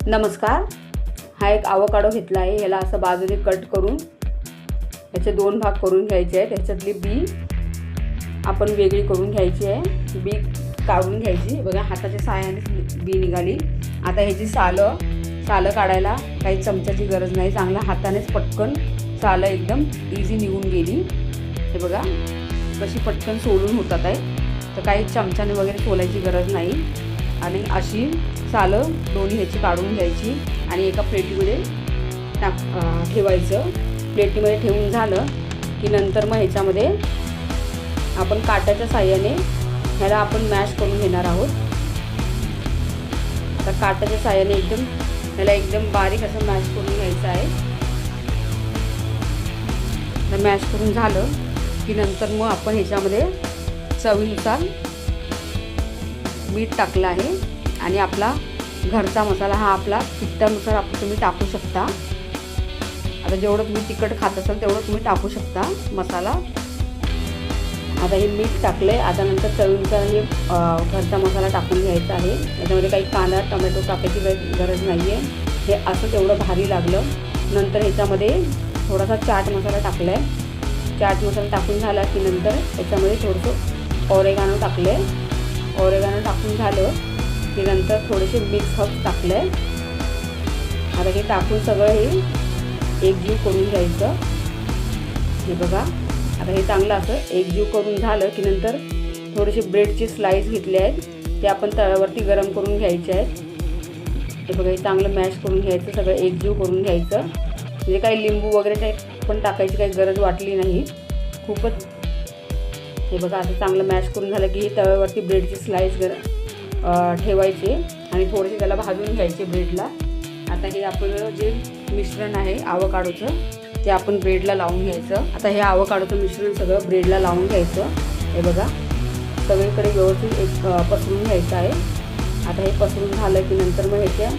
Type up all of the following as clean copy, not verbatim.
नमस्कार. हा एक आवोकाडो घेतला आहे. याला असं बाजूने कट करून याचे 2 भाग करून घ्यायचे आहेत. ह्याच्यातली बी आपण वेगळी करून घ्यायची आहे. बी काढून घ्यायची. बघा हाताच्या साहाय्याने बी निघाली. आता ह्याची सालं काढायला काही चमच्याची गरज नाही. चांगला हातानेच पटकन सालं एकदम इझी निघून गेली. हे बघा कशी पटकन सोलून होतात आहे. तर काही चमच्याने वगैरे सोलायची गरज नाही. आणि अशी सालं दोन्ही ह्याची काढून घ्यायची आणि एका प्लेटीमध्ये ठेवायचं. प्लेटीमध्ये ठेवून झालं की नंतर मग ह्याच्यामध्ये आपण काट्याच्या साहाय्याने ह्याला आपण मॅश करून घेणार आहोत. तर काट्याच्या साहाय्याने ह्याला एकदम बारीक असं मॅश करून घ्यायचं आहे. तर मॅश करून झालं की नंतर मग आपण ह्याच्यामध्ये चवीनुसार मीठ टाकलं आहे आणि आपला घरचा मसाला हा आपला तिखटानुसार तुम्ही टाकू शकता. आता जेवढं तुम्ही तिखट खात असाल तेवढं तुम्ही टाकू शकता मसाला. आता हे मीठ टाकलं आहे. आता नंतर चवीनुसार हे घरचा मसाला टाकून घ्यायचा आहे. याच्यामध्ये काही कांदा टोमॅटो टाकायची गरज नाही आहे. हे असं तेवढं भारी लागलं. नंतर ह्याच्यामध्ये थोडासा चाट मसाला टाकला आहे. चाट मसाला टाकून झाला की नंतर याच्यामध्ये थोडंसं ऑरेगानो टाकलं आहे. ऑरेगानो टाकून झालं की नंतर थोडेसे मिक्स हर्ब्स टाकले. आता हे टाकून सगळं हे एकजीव करून घ्यायचं. हे बघा आता हे चांगलं असं एकजीव करून झालं की नंतर थोडेसे ब्रेडचे स्लाईस घेतले आहेत. ते आपण तव्यावरती गरम करून घ्यायचे आहेत. हे बघा हे चांगलं मॅश करून घ्यायचं. सगळं एकजीव करून घ्यायचं. म्हणजे काही लिंबू वगैरे पण टाकायची काही गरज वाटली नाही. खूपच हे बघा असं चांगलं मॅश करून झालं की हे तव्यावरती ब्रेडची स्लाईस ठेवायचे आणि थोडेसे त्याला भाजून घ्यायचे ब्रेडला. आता हे आपलं जे मिश्रण आहे आवोकाडोचं ते आपण ब्रेडला लावून घ्यायचं. आता हे आवोकाडोचं मिश्रण सगळं ब्रेडला लावून घ्यायचं. हे बघा सगळीकडे व्यवस्थित पसरून घ्यायचं आहे. आता हे पसरून झालं की नंतर मग ह्याच्या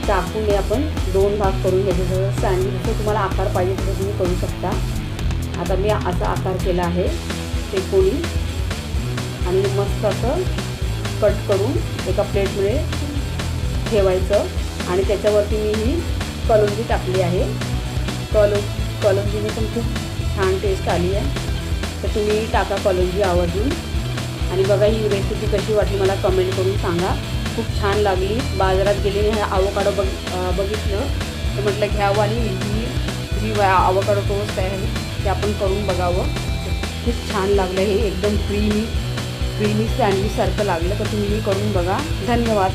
चाकूने आपण 2 भाग करून घ्यायचे. जसं सँडविच जसं तुम्हाला आकार पाहिजे तसं तुम्ही करू शकता. आता मी असा आकार केला आहे त्रिकोणी आणि मस्त असं कट करून एका प्लेटमध्ये ठेवायचं आणि त्याच्यावरती मी ही कलोंजी टाकली आहे. कलोंजीने पण खूप छान टेस्ट आली आहे. तर तुम्ही टाका कलोंजी आवर्जून. आणि बघा ही रेसिपी कशी वाटली मला कमेंट करून सांगा. खूप छान लागली. बाजारात गेलेली हे आवोकाडो बघितलं तर म्हटलं घ्यावं आणि ही जी आवोकाडो टोस्ट आहे ते आपण करून बघावं. खूप छान लागलं. हे एकदम क्रीमी सँडविचसारखं लागलं. तर तुम्ही करून बघा. धन्यवाद.